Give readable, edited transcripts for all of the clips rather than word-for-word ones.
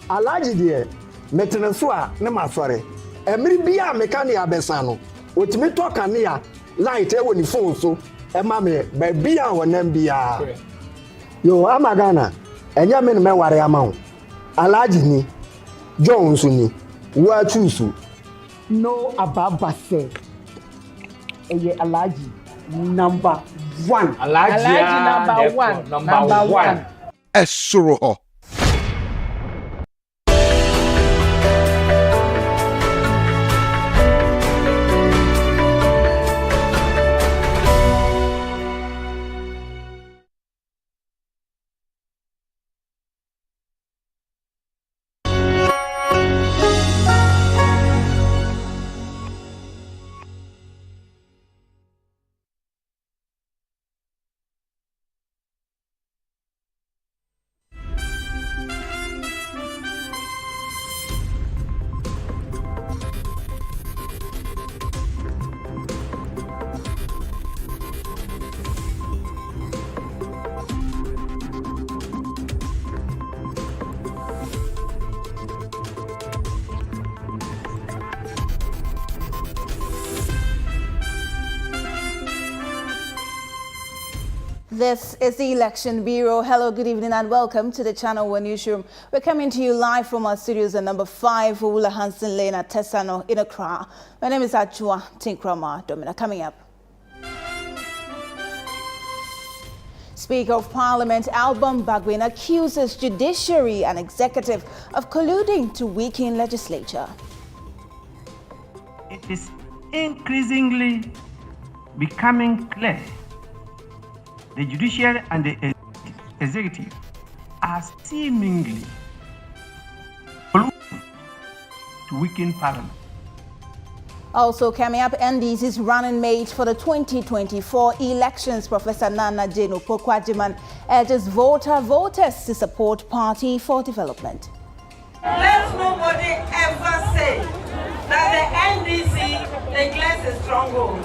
Alaji de metene so a ne masore emiri bia meka ne abesa no otimi to kanea light e woni phone so e ma me ba bia wonam bia yo amagana enya me me ware amawo Alaji ni Jones ni wa choose no ababa say eye Alaji number 1 Alaji number one Esuro. This is the Election Bureau. Hello, good evening and welcome to the Channel One Newsroom. We're coming to you live from our studios at number 5, Wula Hansen Lane at Tesano in Accra. My name is Adwoa Tenkoramaa Domena. Coming up. Speaker of Parliament Adwoa Bagwin accuses judiciary and executive of colluding to weaken legislature. It is increasingly becoming clear the judiciary and the executive are seemingly colluding to weaken Parliament. Also coming up, NDC's running mate for the 2024 elections, Professor Nana Jane Opoku-Agyeman, urges voters to support Party for Development. Let nobody ever say that the NDC neglects a stronghold.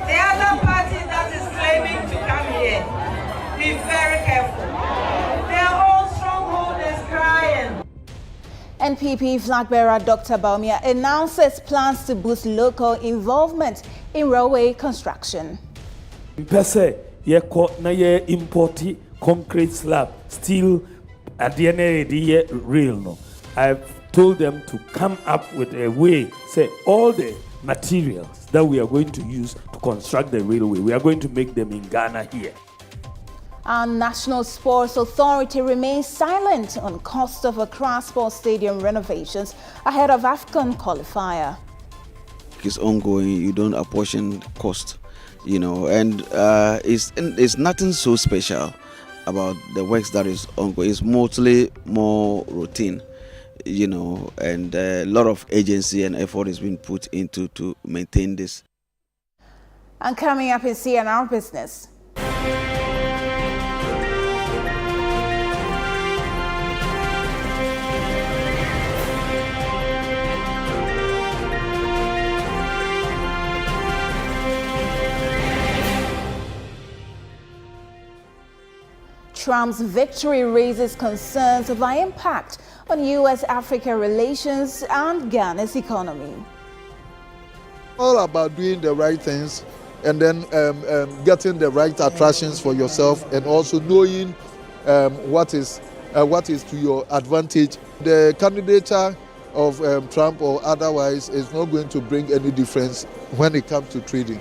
The other party that is claiming to come here, be very careful. Their whole stronghold is crying. NPP flag bearer Dr. Baumia announces plans to boost local involvement in railway construction. Impasse, na ye importi concrete slab, steel, at the end of the year, real no. I've told them to come up with a way, say all the materials that we are going to use to construct the railway, we are going to make them in Ghana here. Our National Sports Authority remains silent on cost of Accra Sports Stadium renovations ahead of AFCON qualifier. It's ongoing, you don't apportion cost, and it's nothing so special about the works that is ongoing. It's mostly more routine, and a lot of agency and effort is being put into to maintain this. And coming up in CNR Business. Trump's victory raises concerns over impact on U.S.-Africa relations and Ghana's economy. All about doing the right things and then getting the right attractions for yourself and also knowing what is to your advantage. The candidature of Trump or otherwise is not going to bring any difference when it comes to trading.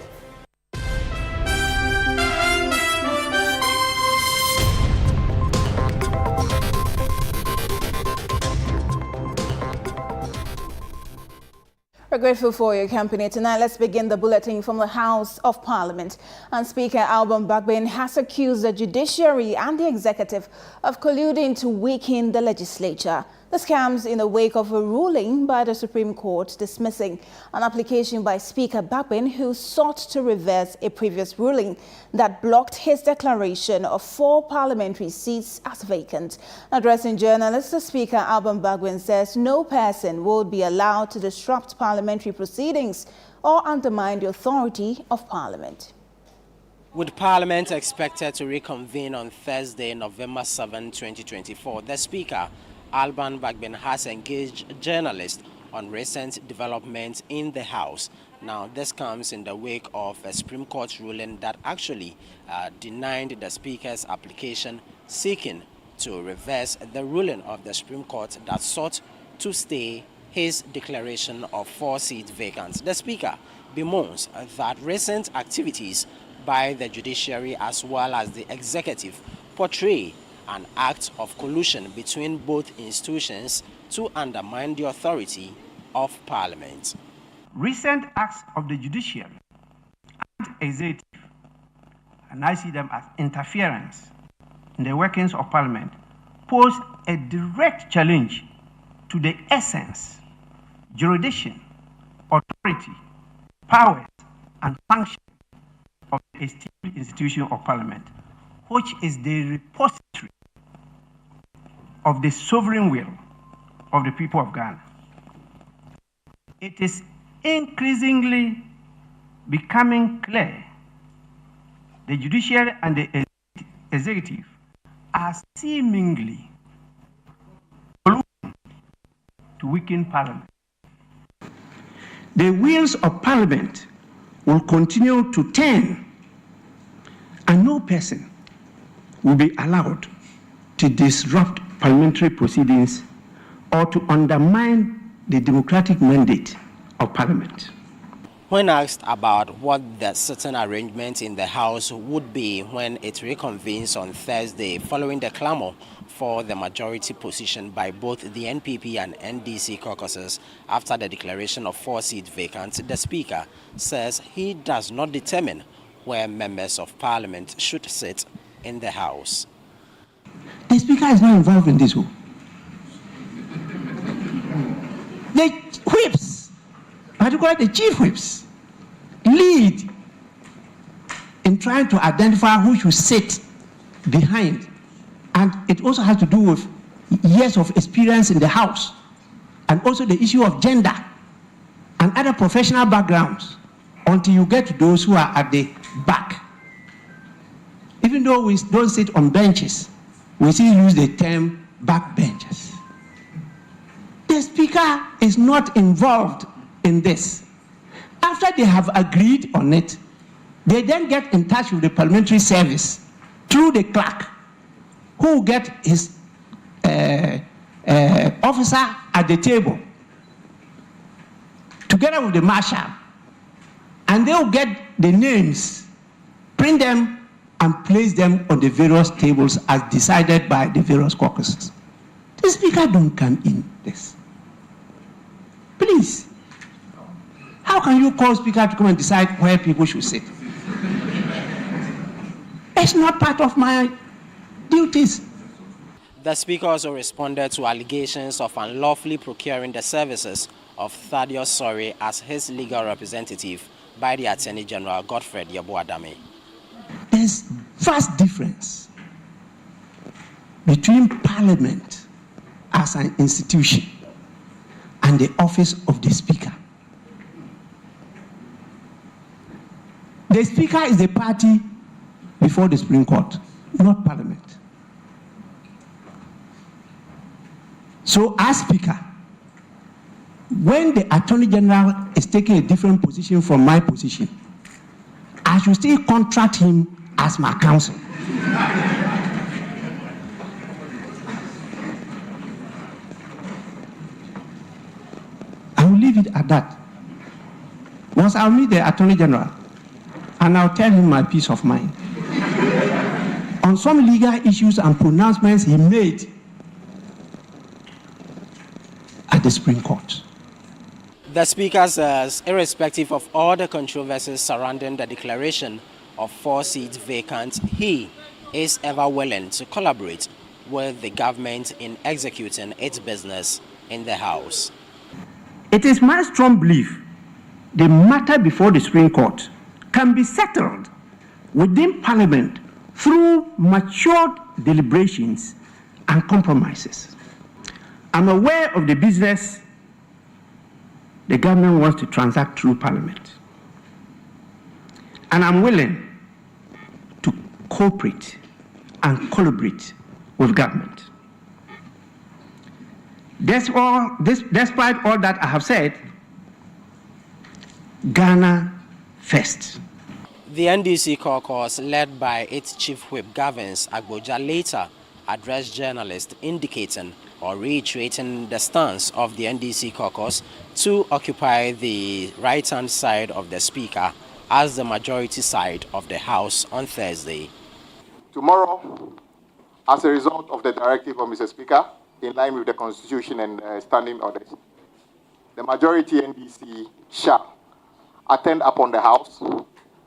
We're grateful for your company tonight. Let's begin the bulletin from the House of Parliament. And Speaker Adwoa Bagwin has accused the judiciary and the executive of colluding to weaken the legislature. This comes in the wake of a ruling by the Supreme Court dismissing an application by Speaker Bagwin, who sought to reverse a previous ruling that blocked his declaration of 4 parliamentary seats as vacant. Addressing journalists, the Speaker Adwoa Bagwin says no person would be allowed to disrupt parliamentary proceedings or undermine the authority of Parliament. With Parliament expected to reconvene on Thursday, November 7, 2024, the Speaker, Alban Bagbin, has engaged journalists on recent developments in the House. Now, this comes in the wake of a Supreme Court ruling that actually denied the Speaker's application seeking to reverse the ruling of the Supreme Court that sought to stay his declaration of 4 seats vacant. The Speaker bemoans that recent activities by the judiciary as well as the executive portray an act of collusion between both institutions to undermine the authority of Parliament. Recent acts of the judiciary and executive, and I see them as interference in the workings of Parliament, pose a direct challenge to the essence, jurisdiction, authority, powers, and function of the esteemed institution of Parliament, which is the repository of the sovereign will of the people of Ghana. It is increasingly becoming clear the judiciary and the executive are seemingly colluding to weaken Parliament. The wheels of Parliament will continue to turn, and no person will be allowed to disrupt parliamentary proceedings or to undermine the democratic mandate of Parliament. When asked about what the certain arrangement in the House would be when it reconvenes on Thursday following the clamor for the majority position by both the NPP and NDC caucuses after the declaration of 4 seats vacant, the Speaker says he does not determine where members of Parliament should sit in the House. The Speaker is not involved in this. The whips, particularly the chief whips, lead in trying to identify who should sit behind. And it also has to do with years of experience in the House, and also the issue of gender and other professional backgrounds, until you get to those who are at the back. Even though we don't sit on benches, we still use the term back benches. The Speaker is not involved in this. After they have agreed on it, they then get in touch with the parliamentary service through the clerk, who will get his officer at the table, together with the marshal, and they will get the names, print them, and place them on the various tables as decided by the various caucuses. The Speaker don't come in this. Please. How can you call Speaker to come and decide where people should sit? It's not part of my duties. The Speaker also responded to allegations of unlawfully procuring the services of Thaddeus Sorry as his legal representative by the Attorney General Godfred Yabuadame. There's vast difference between Parliament as an institution and the office of the Speaker. The Speaker is the party before the Supreme Court, not Parliament. So as Speaker, when the Attorney General is taking a different position from my position, I should still contract him as my counsel. I will leave it at that. Once I'll meet the Attorney General, and I'll tell him my peace of mind on some legal issues and pronouncements he made at the Supreme Court. The Speaker says, irrespective of all the controversies surrounding the declaration of 4 seats vacant, he is ever willing to collaborate with the government in executing its business in the House. It is my strong belief the matter before the Supreme Court can be settled within Parliament through matured deliberations and compromises. I'm aware of the business the government wants to transact through Parliament, and I'm willing cooperate and collaborate with government. Despite all that I have said, Ghana first. The NDC caucus, led by its chief whip Gavins Agboja, later addressed journalists indicating or reiterating the stance of the NDC caucus to occupy the right-hand side of the speaker as the majority side of the House on Thursday. Tomorrow, as a result of the directive of Mr. Speaker, in line with the Constitution and standing orders, the majority NDC shall attend upon the House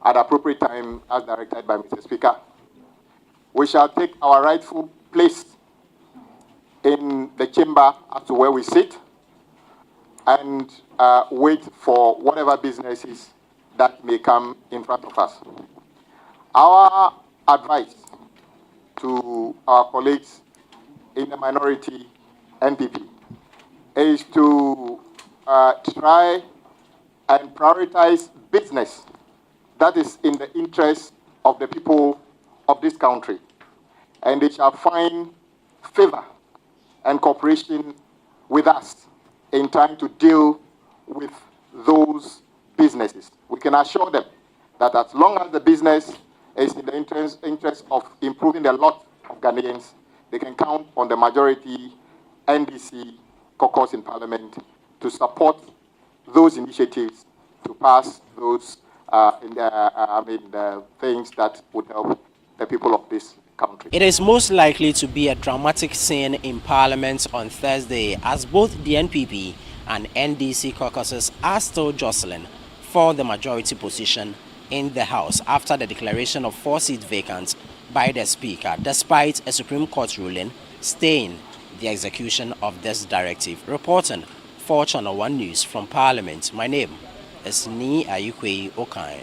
at appropriate time as directed by Mr. Speaker. We shall take our rightful place in the chamber as to where we sit and wait for whatever businesses that may come in front of us. Our advice to our colleagues in the minority NPP is to try and prioritize business that is in the interest of the people of this country, and they shall find favor and cooperation with us in trying to deal with those businesses. We can assure them that as long as the business is in the interest of improving the lot of Ghanaians, they can count on the majority NDC caucus in Parliament to support those initiatives to pass those things that would help the people of this country. It is most likely to be a dramatic scene in Parliament on Thursday, as both the NPP and NDC caucuses are still jostling for the majority position in the House after the declaration of 4 seats vacant by the Speaker, despite a Supreme Court ruling staying the execution of this directive. Reporting for Channel One News from Parliament, my name is Ni Ayukwe Okai.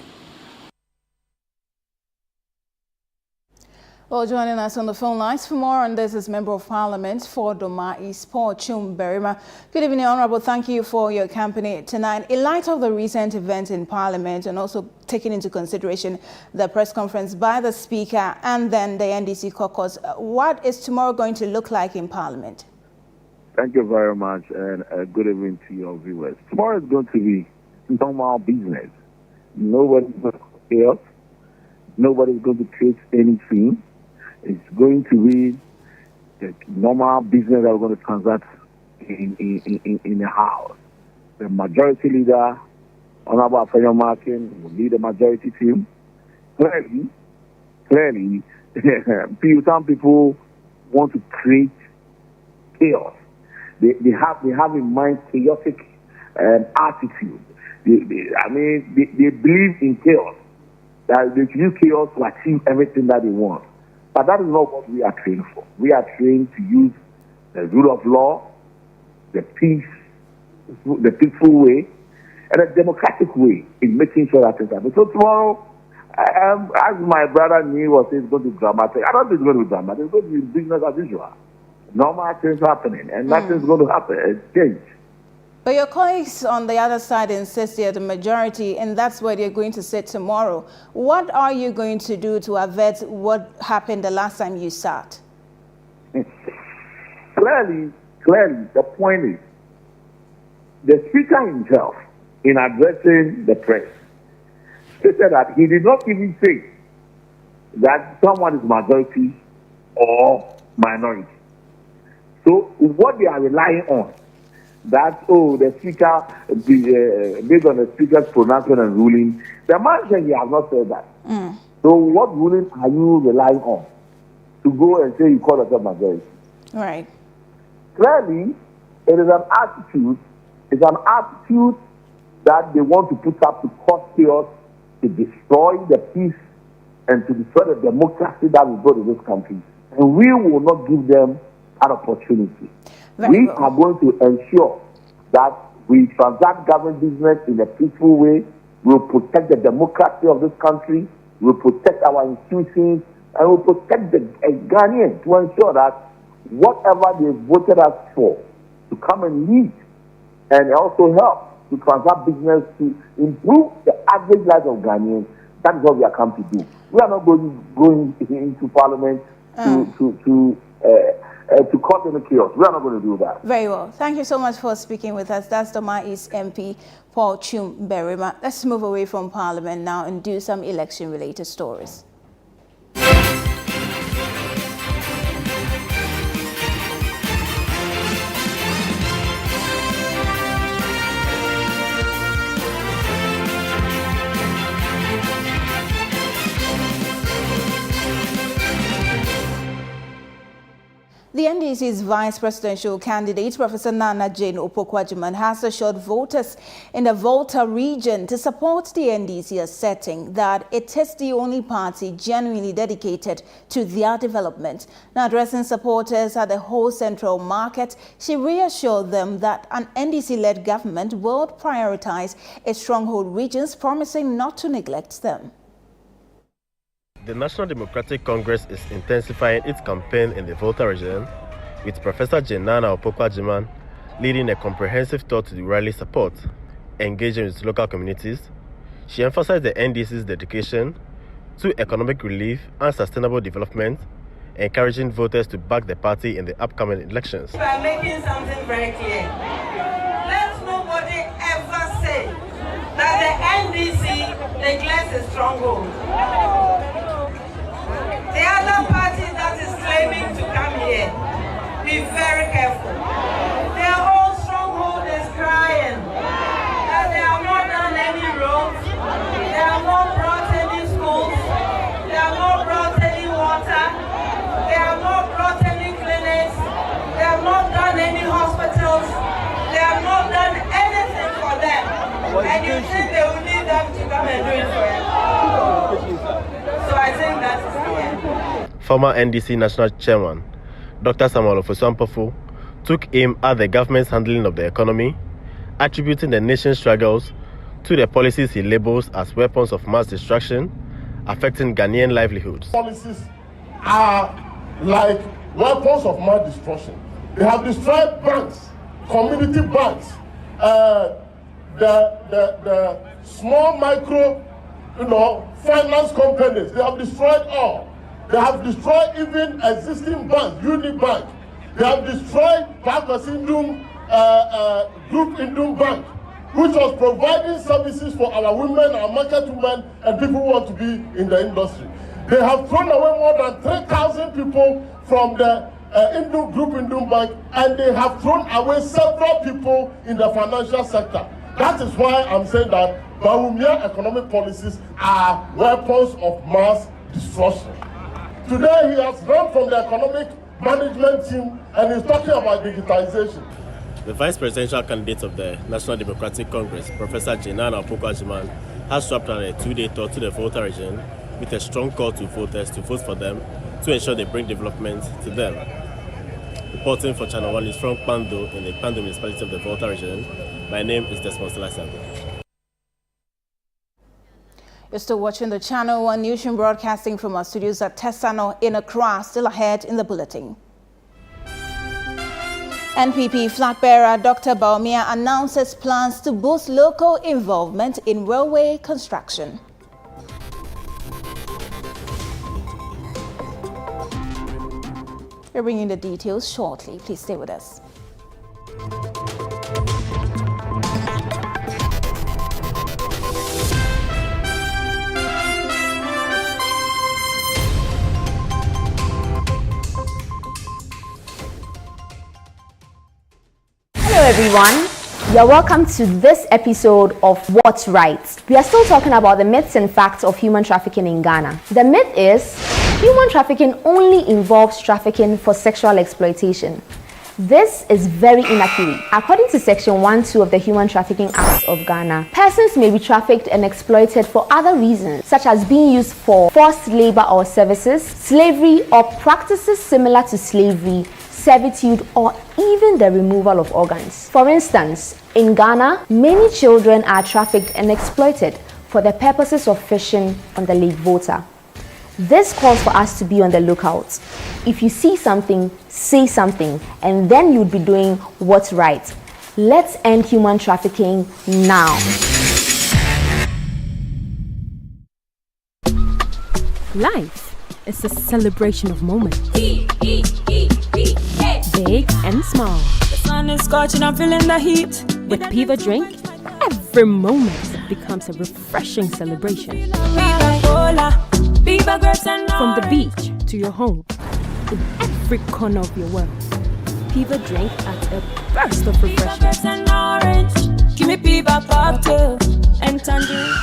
Well, joining us on the phone lines for more on this is Member of Parliament for Doma East, Paul Chum Berima. Good evening, Honourable. Thank you for your company tonight. In light of the recent events in Parliament and also taking into consideration the press conference by the Speaker and then the NDC caucus, what is tomorrow going to look like in Parliament? Thank you very much, and good evening to your viewers. Tomorrow is going to be normal business. Nobody's going to chaos. Nobody's going to create anything. It's going to be the normal business that we're going to transact in the House. The majority leader, Honorable Afenyo Markin, will lead the majority team. Clearly, some people want to create chaos. They have in mind chaotic attitude. They believe in chaos. That they use chaos to achieve everything that they want. But that is not what we are trained for. We are trained to use the rule of law, the peaceful way, and a democratic way in making sure that things happen. So tomorrow, as my brother knew was saying, it's going to be dramatic. I don't think it's going to be dramatic. It's going to be business as usual. Normal things happening, and nothing's going to happen. It's change. But your colleagues on the other side insist you're the majority, and that's where you're going to sit tomorrow. What are you going to do to avert what happened the last time you sat? Clearly, the point is, the Speaker himself, in addressing the press, stated that he did not even say that someone is majority or minority. So what they are relying on, that, the Speaker, based on the Speaker's pronouncement and ruling, the man said he has not said that. So what ruling are you relying on to go and say you call yourself majority? Right. Clearly, it is an attitude that they want to put up to cause chaos, to destroy the peace, and to destroy the democracy that we got in this country. And we will not give them an opportunity. We are going to ensure that we transact government business in a peaceful way. We'll protect the democracy of this country. We'll protect our institutions. And we'll protect the Ghanaians to ensure that whatever they voted us for to come and lead and also help to transact business to improve the average life of Ghanaians, That is what we are come to do. We are not going into Parliament to cause any chaos. We are not going to do that. Very well. Thank you so much for speaking with us. That's Doma East MP Paul Chum-Berima. Let's move away from Parliament now and do some election-related stories. The NDC's vice presidential candidate, Professor Nana Jane Opoku-Agyeman, has assured voters in the Volta region to support the NDC, asserting that it is the only party genuinely dedicated to their development. Now, addressing supporters at the whole central market, she reassured them that an NDC-led government will prioritize its stronghold regions, promising not to neglect them. The National Democratic Congress is intensifying its campaign in the Volta region, with Professor Nana Opoku-Agyeman leading a comprehensive tour to the rally support, engaging with local communities. She emphasized the NDC's dedication to economic relief and sustainable development, encouraging voters to back the party in the upcoming elections. We are making something very clear. Let nobody ever say that the NDC neglects its stronghold. The other party that is claiming to come here, be very careful. Their whole stronghold is crying that they have not done any roads, they have not brought any schools, they have not brought any water, they have not brought any clinics, they have not done any hospitals, they have not done anything for them. And you think they will need them to come and do it for you. So I think that is clear. Former NDC National Chairman, Dr. Samuel Ofosu-Ampofo, took aim at the government's handling of the economy, attributing the nation's struggles to the policies he labels as weapons of mass destruction, affecting Ghanaian livelihoods. Policies are like weapons of mass destruction. They have destroyed banks, community banks, the small micro, finance companies. They have destroyed all. They have destroyed even existing banks, Unibank. They have destroyed Group Indum Bank, which was providing services for our women, our market women, and people who want to be in the industry. They have thrown away more than 3,000 people from the Group Indum Bank, and they have thrown away several people in the financial sector. That is why I'm saying that Bawumia economic policies are weapons of mass destruction. Today he has run from the economic management team and is talking about digitization. The vice presidential candidate of the National Democratic Congress, Professor Nana Opoku-Agyeman, has swept on a 2-day tour to the Volta region with a strong call to voters to vote for them to ensure they bring development to them. Reporting for Channel One Newsroom from Pando in the Pando municipality of the Volta region, my name is Desmond Selasago. You're still watching the Channel One Newsroom, broadcasting from our studios at Tesano in Accra. Still ahead in the bulletin. NPP flag bearer Dr. Bawumia announces plans to boost local involvement in railway construction. We're bringing the details shortly. Please stay with us. Hello everyone, you're welcome to this episode of What's Right. We are still talking about the myths and facts of human trafficking in Ghana. The myth is human trafficking only involves trafficking for sexual exploitation. This is very inaccurate. According to Section 1(2) of the Human Trafficking Act of Ghana, persons may be trafficked and exploited for other reasons, such as being used for forced labor or services, slavery, or practices similar to slavery, servitude, or even the removal of organs. For instance, in Ghana, many children are trafficked and exploited for the purposes of fishing on the Lake Volta. This calls for us to be on the lookout. If you see something, say something, and then you'd be doing what's right. Let's end human trafficking now. Life is a celebration of moments. Big and small. The sun is scorching, I'm feeling the heat. With Piva Drink, every moment becomes a refreshing celebration. From the beach to your home, in every corner of your world, Piva Drink adds a burst of refreshment. Give me Piva cocktail and tangerine.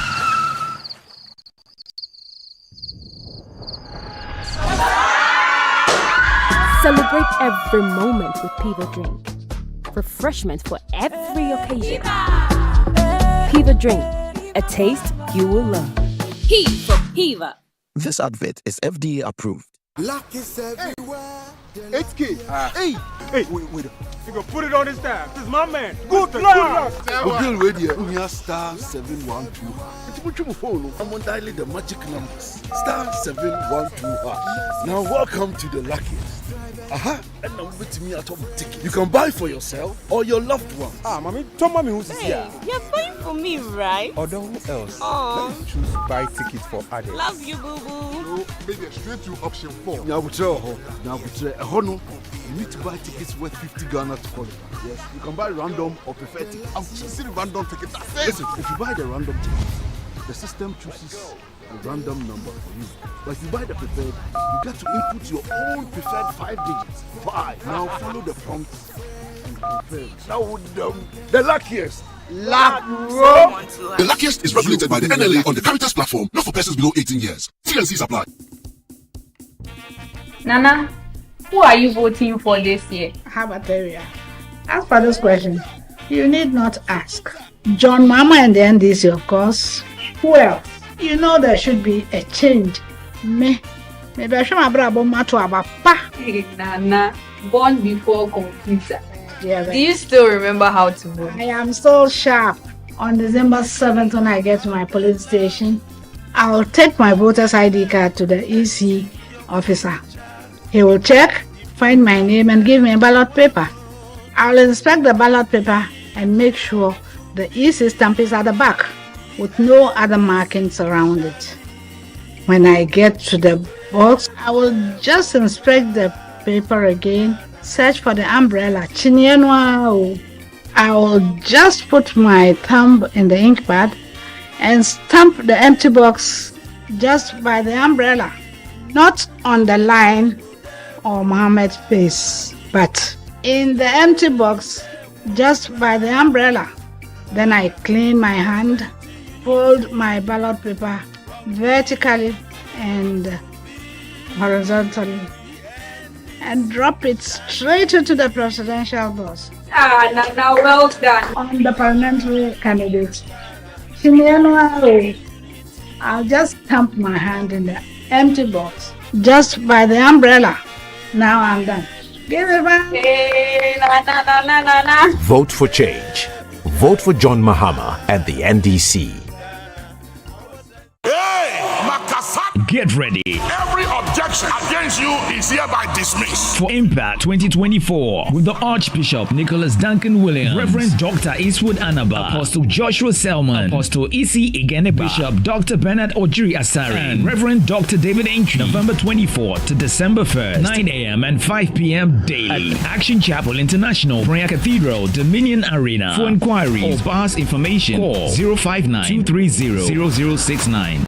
Celebrate every moment with Piva Drink. Refreshment for every occasion. Piva Drink, a taste you will love. P for Piva. This advert is FDA approved. Luck is everywhere. 8K. Hey, wait. You can put it on his tab. This is my man. Good luck. Bill Radio. We are star 712. It's much more phone. I'm on dialing the magic numbers. Star 712. Now welcome to the luckiest. And now with me at home ticket. You can buy for yourself or your loved one. Mommy, tell mommy who's here. You're buying for me, right? Or who else? Let's choose buy tickets for others. Love you, boo boo. No, maybe straight to option 4. Now we try. You need to buy tickets worth 50 Ghana to qualify. Yes, you can buy random or preferred tickets. I'm choosing random tickets. Listen, if you buy the random ticket, the system chooses a random number for you. But if you buy the preferred, you get to input your own preferred 5 digits. 5. Now follow the prompts and confirm. Now the luckiest. The luckiest is regulated by the NLA on the Caritas platform, not for persons below 18 years. T&Cs apply. Nana, who are you voting for this year? How about area? As for this question, you need not ask. John Mama and the NDC, of course. Who else? You know there should be a change. Maybe I should have brought to Abapa. Hey, Nana, born before computer. Yeah, do you still remember how to vote? I am so sharp. On December 7th, when I get to my police station, I will take my voter's ID card to the EC officer. He will check, find my name, and give me a ballot paper. I will inspect the ballot paper and make sure the EC stamp is at the back with no other markings around it. When I get to the box, I will just inspect the paper again, search for the umbrella. I will just put my thumb in the ink pad and stamp the empty box just by the umbrella, not on the line or Mohammed's face, but in the empty box just by the umbrella. Then I clean my hand, fold my ballot paper vertically and horizontally, and drop it straight into the presidential box. Now well done. On the parliamentary candidate, I'll just stamp my hand in the empty box just by the umbrella. Now I'm done. Give it back. Hey, na. Vote for change. Vote for John Mahama and the NDC. Get ready. Every objection against you is hereby dismissed. For Impact 2024 with the Archbishop Nicholas Duncan Williams, Reverend Dr. Eastwood Anaba, Apostle Joshua Selman, Apostle Isi Igeneba, Bishop Dr. Bernard Ojiri Asari, and Reverend Dr. David Entry, November 24th to December 1st, 9 a.m. and 5 p.m. daily at Action Chapel International, Prayer Cathedral, Dominion Arena. For inquiries or pass information, call 059-230-0069.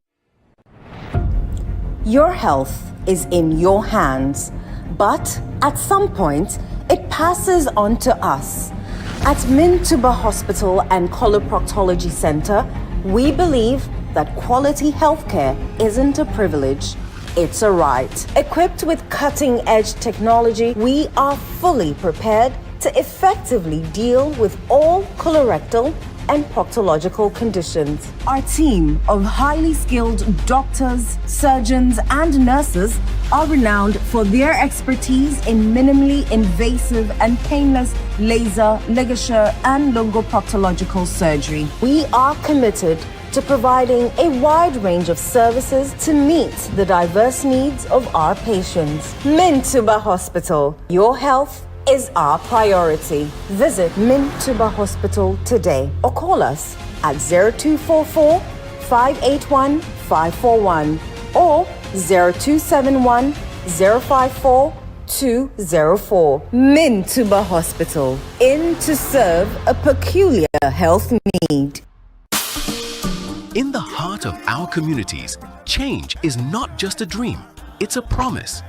Your health is in your hands, but at some point, it passes on to us. At Mintuba Hospital and Coloproctology Center, we believe that quality healthcare isn't a privilege, it's a right. Equipped with cutting-edge technology, we are fully prepared to effectively deal with all colorectal and proctological conditions. Our team of highly skilled doctors, surgeons, and nurses are renowned for their expertise in minimally invasive and painless laser, ligature, and longoproctological surgery. We are committed to providing a wide range of services to meet the diverse needs of our patients. Mintuba Hospital, your health is our priority. Visit Mintuba Hospital today or call us at 0244 581 541 or 0271 054 204. Mintuba Hospital, in to serve a peculiar health need. In the heart of our communities, change is not just a dream, it's a promise.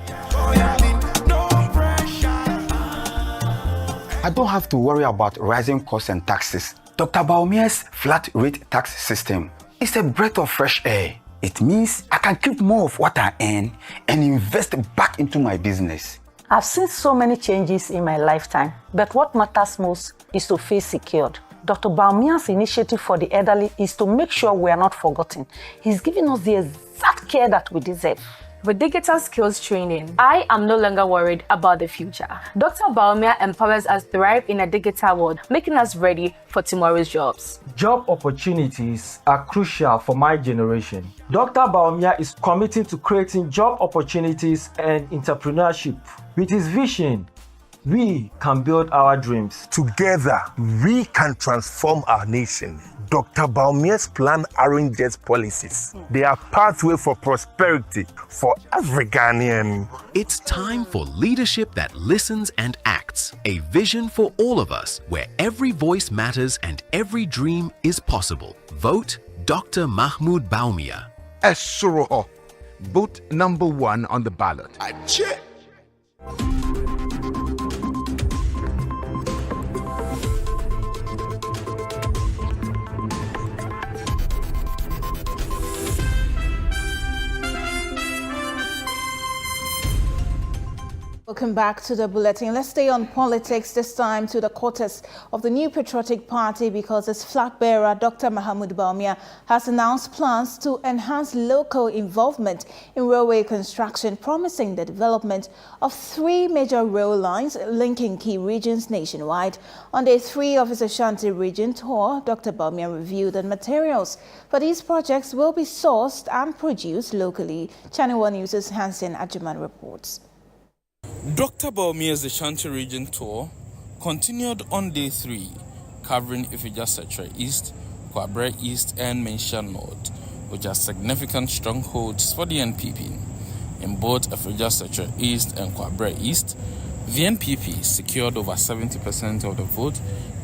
I don't have to worry about rising costs and taxes. Dr. Baumia's flat rate tax system is a breath of fresh air. It means I can keep more of what I earn and invest back into my business. I've seen so many changes in my lifetime, but what matters most is to feel secured. Dr. Baumia's initiative for the elderly is to make sure we are not forgotten. He's giving us the exact care that we deserve. With digital skills training, I am no longer worried about the future. Dr. Baumia empowers us to thrive in a digital world, making us ready for tomorrow's jobs. Job opportunities are crucial for my generation. Dr. Baumia is committed to creating job opportunities and entrepreneurship. With his vision, we can build our dreams. Together, we can transform our nation. Dr. Baumia's plan aren't just policies. They are pathway for prosperity for every Ghanaian. It's time for leadership that listens and acts. A vision for all of us, where every voice matters and every dream is possible. Vote Dr. Mahmoud Baumia. Essuroho. Vote number 1 on the ballot. Welcome back to the bulletin. Let's stay on politics, this time to the quarters of the New Patriotic Party, because its flag bearer, Dr. Mahmoud Baumia, has announced plans to enhance local involvement in railway construction, promising the development of 3 major rail lines linking key regions nationwide. On day 3 of his Ashanti region tour, Dr. Baumia reviewed that materials for these projects will be sourced and produced locally. Channel One News's Hansen Ajuman reports. Dr. Baumia's Ashanti region tour continued on day 3, covering Ifija-Setra East, Kwabre East and Mensha North, which are significant strongholds for the NPP. In both Ifija-Setra East and Kwabre East, the NPP secured over 70% of the vote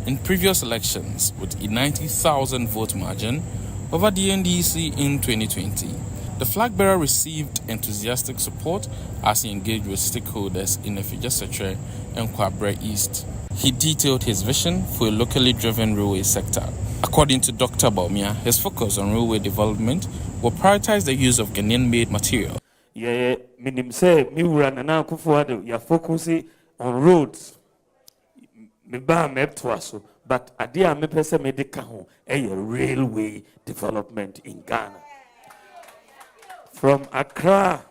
in previous elections with a 90,000 vote margin over the NDC in 2020. The flag bearer received enthusiastic support as he engaged with stakeholders in Ifija-Setra and Kwabre East. He detailed his vision for a locally driven railway sector. According to Dr. Baumia, his focus on railway development will prioritize the use of Ghanaian-made material. Focus on roads. But idea me pese me de a railway development in Ghana. From Accra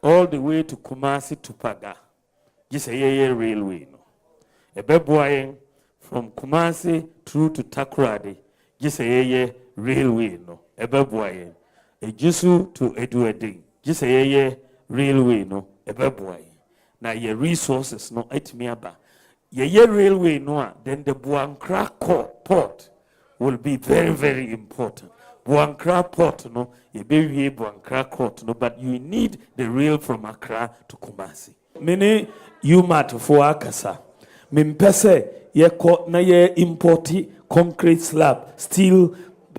all the way to Kumasi to Paga, just a railway. No, a beboying from Kumasi through to Takoradi, just a railway. No, a beboying a Jisu to Adwoa, just a railway. No, a beboying. Now your resources no et miaba. Ye railway no, then the Buankra port will be very, very important. Buankra port no, ye be Buankra court no, but you need the rail from Accra to Kumasi. Many you mat for Akasa. Mimpese ye court na ye importi concrete slab, steel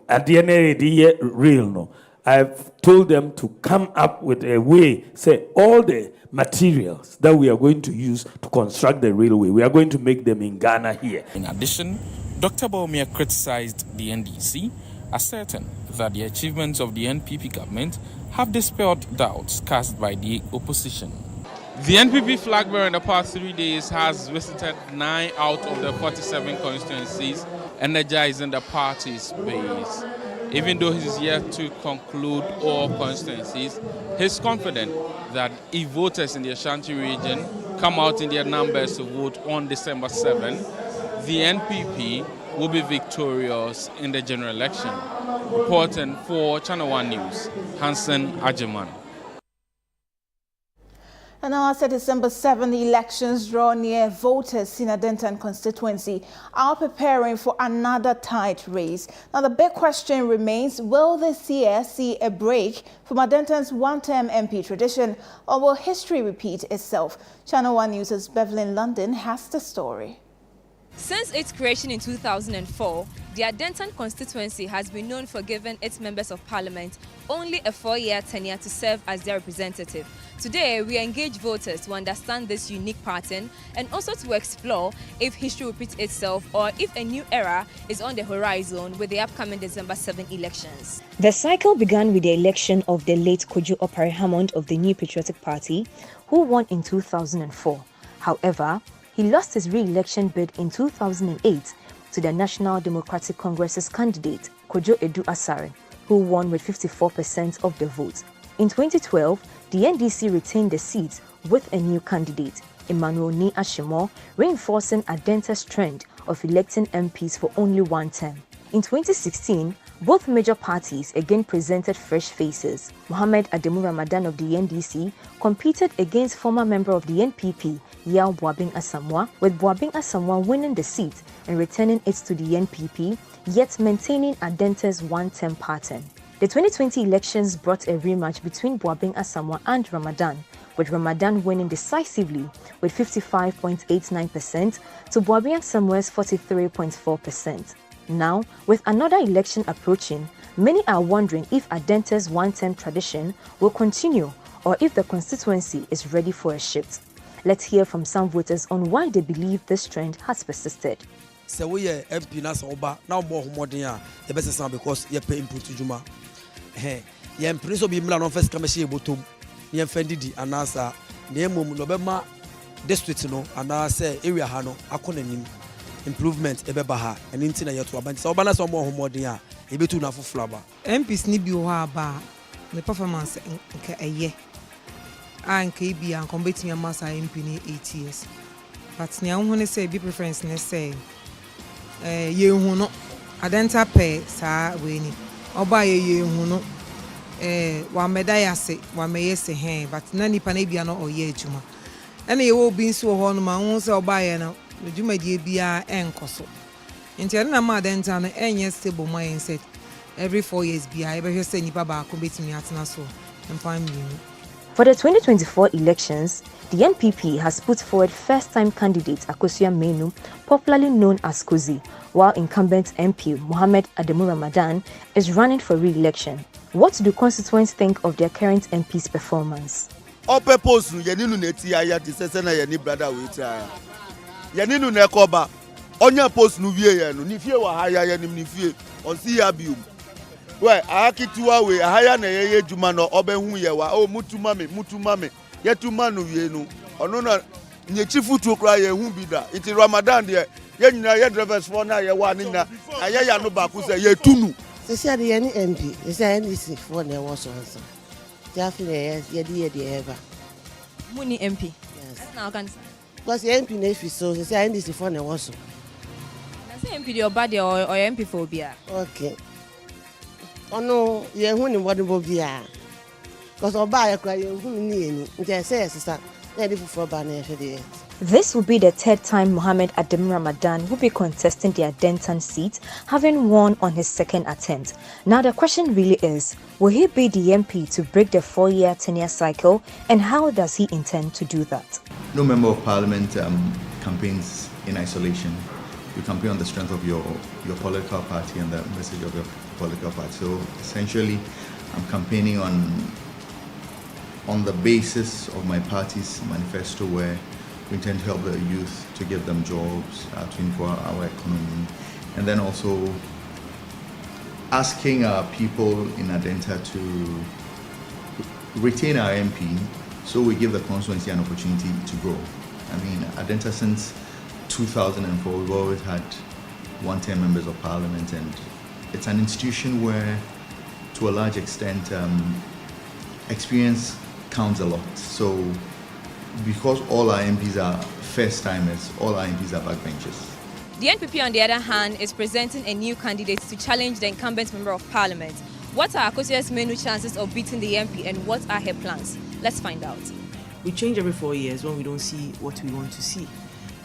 at the end of the year rail no. I've told them to come up with a way, say all the materials that we are going to use to construct the railway, we are going to make them in Ghana here. In addition, Dr. Baumia criticized the NDC, asserting that the achievements of the NPP government have dispelled doubts cast by the opposition. The NPP flag bearer in the past 3 days has visited 9 out of the 47 constituencies, energizing the party's base. Even though he is yet to conclude all constituencies, he's confident that if voters in the Ashanti region come out in their numbers to vote on December 7, the NPP will be victorious in the general election. Reporting for Channel One News, Hansen Ajuman. And now, as December 7, the elections draw near, voters in Adentan constituency are preparing for another tight race. Now, the big question remains, will this year see a break from Adentan's one-term MP tradition, or will history repeat itself? Channel One News' Beverly in London has the story. Since its creation in 2004, the Adentan constituency has been known for giving its members of parliament only a 4-year tenure to serve as their representative. Today, we engage voters to understand this unique pattern and also to explore if history repeats itself or if a new era is on the horizon with the upcoming December 7 elections. The cycle began with the election of the late Kojo Opare Hammond of the New Patriotic Party, who won in 2004. However, he lost his re-election bid in 2008 to the National Democratic Congress's candidate, Kojo Edu Asare, who won with 54% of the vote. In 2012, the NDC retained the seat with a new candidate, Emmanuel Ni Ashimo, reinforcing Adentan's trend of electing MPs for only one term. In 2016, both major parties again presented fresh faces. Mohammed Adamu Ramadan of the NDC competed against former member of the NPP, Yao Boabing Asamoah, with Boabing Asamoah winning the seat and returning it to the NPP, yet maintaining Adentan's one-term pattern. The 2020 elections brought a rematch between Boabing Asamoah and Ramadan, with Ramadan winning decisively with 55.89% to Boabing Asamoah's 43.4%. Now, with another election approaching, many are wondering if Adentan's one-term tradition will continue or if the constituency is ready for a shift. Let's hear from some voters on why they believe this trend has persisted. So we are MP Nasoba now more modern the best sound because you pay input to Juma. Hey, you impress of Bimla on first commercial bottom. You offended and answer near Mumobema district no and I say area Hano, Akonim improvement Ebebaha and Intina Yatu Ban so Bana some more modern a bit enough for flabber. MPs Nibu ba the performance a year. And KB and combating a mass MP in 8 years. But now when they say be preference, they say, you who no, Adenta pay, sir, winning. Or buy you who no, one medaya say, one may say, hey, but none panabiano or ye juma. And they all been so on my own, so buy now, the Juma be a encoso. In Ternama Adentan, and yes, stable mind said, every 4 years be I ever say Nipaba combating me at Nassau and find me. For the 2024 elections, the NPP has put forward first-time candidate Akosua Menu, popularly known as Kuzi, while incumbent MP Mohammed Adamu Ramadan is running for re-election. What do constituents think of their current MP's performance? Ope post yeninu neti aya disesena yeni brother wait aya. Yeninu nekoba. Onya post nu vie ye no ni fie wa haya yenim ni fie on si abium. Well, akituwa we haya na yeye juma no obehu ye wa o mutu mame yetu manu ye no ono na nyechifu tu kra ye hu bida iti Ramadan de ye nyina ye drivers for na ye wa ni na aye ya no ba ku se ye tunu se sia de ye ni MP se sia ni si for na wo so ansa ja fi ye de ever Muni MP yes na kan because MP na fi so se sia ni si for na wo so na se MP de obade or MP phobia okay. Oh no, ye huni what bobia. Because Oba ya kwa ye huni ni. Nje say sister, na dey for ba na hwede. This will be the third time Mohammed Adamu Ramadan will be contesting the Adentan seat, having won on his second attempt. Now the question really is, will he be the MP to break the 4-year tenure cycle, and how does he intend to do that? No member of parliament campaigns in isolation. You campaign on the strength of your political party and the message of your political party. So essentially, I'm campaigning on the basis of my party's manifesto, where we intend to help the youth, to give them jobs, 24-hour economy, and then also asking our people in Adenta to retain our MP, so we give the constituency an opportunity to grow. I mean, Adenta since 2004, we've always had one-term members of parliament, and it's an institution where, to a large extent, experience counts a lot. So, because all our MPs are first-timers, all our MPs are backbenchers. The NPP, on the other hand, is presenting a new candidate to challenge the incumbent member of parliament. What are Akosia's main chances of beating the MP, and what are her plans? Let's find out. We change every 4 years when we don't see what we want to see.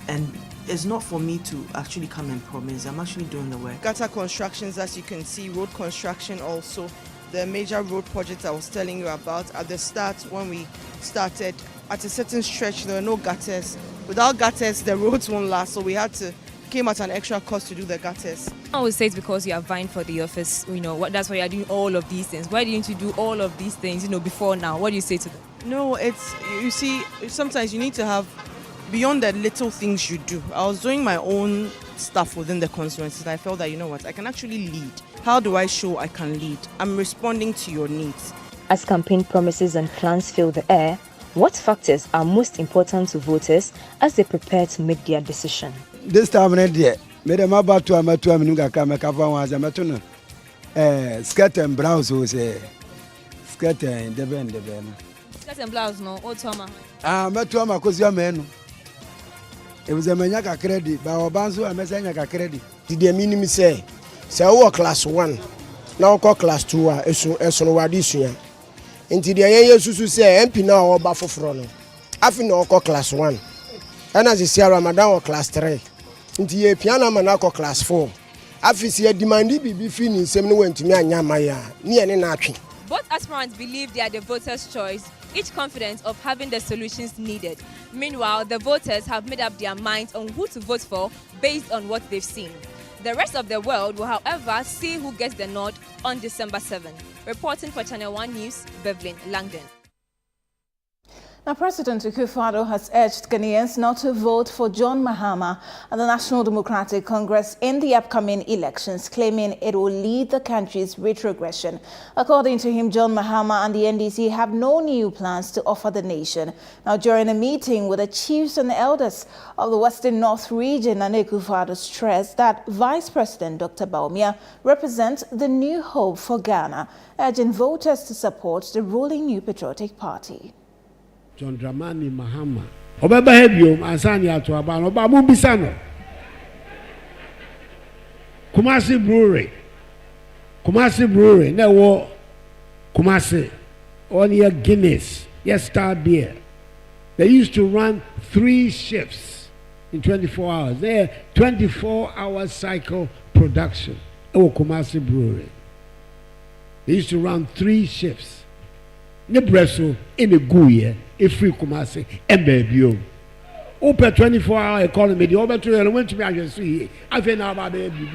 And it's not for me to actually come and promise. I'm actually doing the work. Gutter constructions, as you can see, road construction also. The major road projects I was telling you about at the start, when we started, at a certain stretch, there were no gutters. Without gutters, the roads won't last, so we came at an extra cost to do the gutters. I always say it's because you are vying for the office, that's why you are doing all of these things. Why didn't you do all of these things, before now? What do you say to them? No, you see, sometimes you need to have, beyond the little things you do. I was doing my own stuff within the constituency, and I felt that, I can actually lead. How do I show I can lead? I'm responding to your needs. As campaign promises and plans fill the air, what factors are most important to voters as they prepare to make their decision? This time, Madam Abatu Amatu Aminuga was a matuno. Skirt and blouse was a skirt and the bend. Skirt and blouse, no, or Toma. Matuama was your man. It was a maniac credit, but our banzo and Messanga credit. Did the minimum say, so class 1, now call class 2, as on what this year. Into the Susu say, MP now or Baffo Frono. I think no class 1. And as you see, Ramadan or class 3. Into ye piano manako class 4. I feel demanded be feeling same went to me and Yamaya, near an action. Both aspirants believe they are the voters' choice, each confident of having the solutions needed. Meanwhile, the voters have made up their minds on who to vote for based on what they've seen. The rest of the world will, however, see who gets the nod on December 7. Reporting for Channel One News, Beverly Langdon. Now, President Akufo-Addo has urged Ghanaians not to vote for John Mahama at the National Democratic Congress in the upcoming elections, claiming it will lead the country's retrogression. According to him, John Mahama and the NDC have no new plans to offer the nation. Now, during a meeting with the chiefs and elders of the Western North region, Akufo-Addo stressed that Vice President Dr. Bawumia represents the new hope for Ghana, urging voters to support the ruling New Patriotic Party. John Dramani Mahama. Obeba hebio ansani atu abano oba mubisano. Kumasi Brewery. Ne wo Kumasi. On your Guinness. Yes, Star Beer. They used to run 3 shifts in 24 hours. They're 24-hour cycle production. Kumasi Brewery. They used to run 3 shifts. Nebreso in a guye. If we Kumasi and baby, open 24-hour economy. The over to went to me. I just see. I feel now about baby.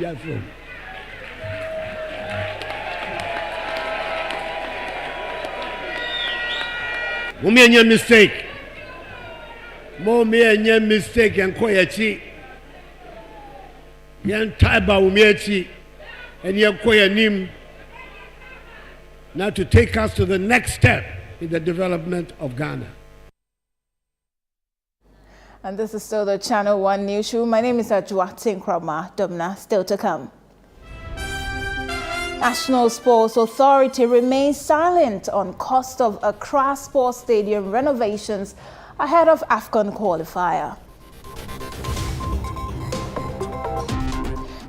Mommy and your mistake. Mommy and your mistake and koyachi. Yan taiba umiechi and your koyanim. Now to take us to the next step in the development of Ghana. And this is still the Channel One Newsroom. My name is Adwoa Tenkoramaa Domena. Still to come. National Sports Authority remains silent on cost of Accra Sports Stadium renovations ahead of AFCON qualifier.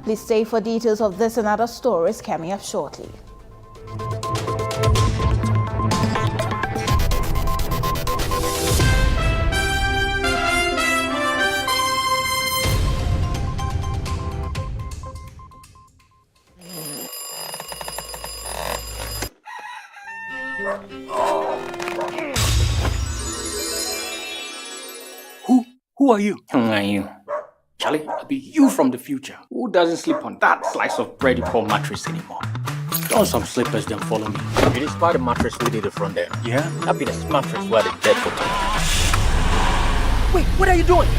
Please stay for details of this and other stories coming up shortly. Who are you? Who are you? Charlie, I'll be you from the future. Who doesn't sleep on that slice of bready poor mattress anymore? Don some slippers, then follow me. It is by the mattress we did the front there. Yeah? That'll be the mattress where the dead for time. Wait, what are you doing?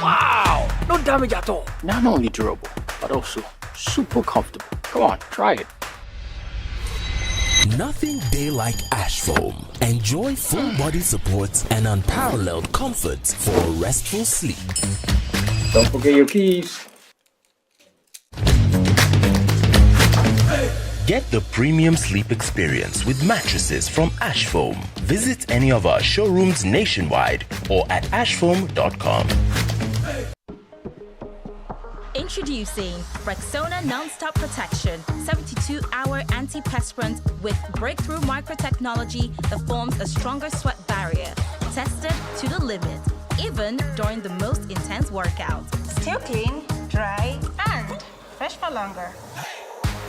Wow! No damage at all. Not only durable, but also super comfortable. Come on, try it. Nothing day like Ash Foam. Enjoy full body support and unparalleled comfort for a restful sleep. Don't forget your keys. Get the premium sleep experience with mattresses from Ash Foam. Visit any of our showrooms nationwide or at ashfoam.com. Introducing Rexona Non-Stop Protection, 72-hour antiperspirant with breakthrough microtechnology that forms a stronger sweat barrier. Tested to the limit, even during the most intense workout. Still clean, dry, and fresh for longer.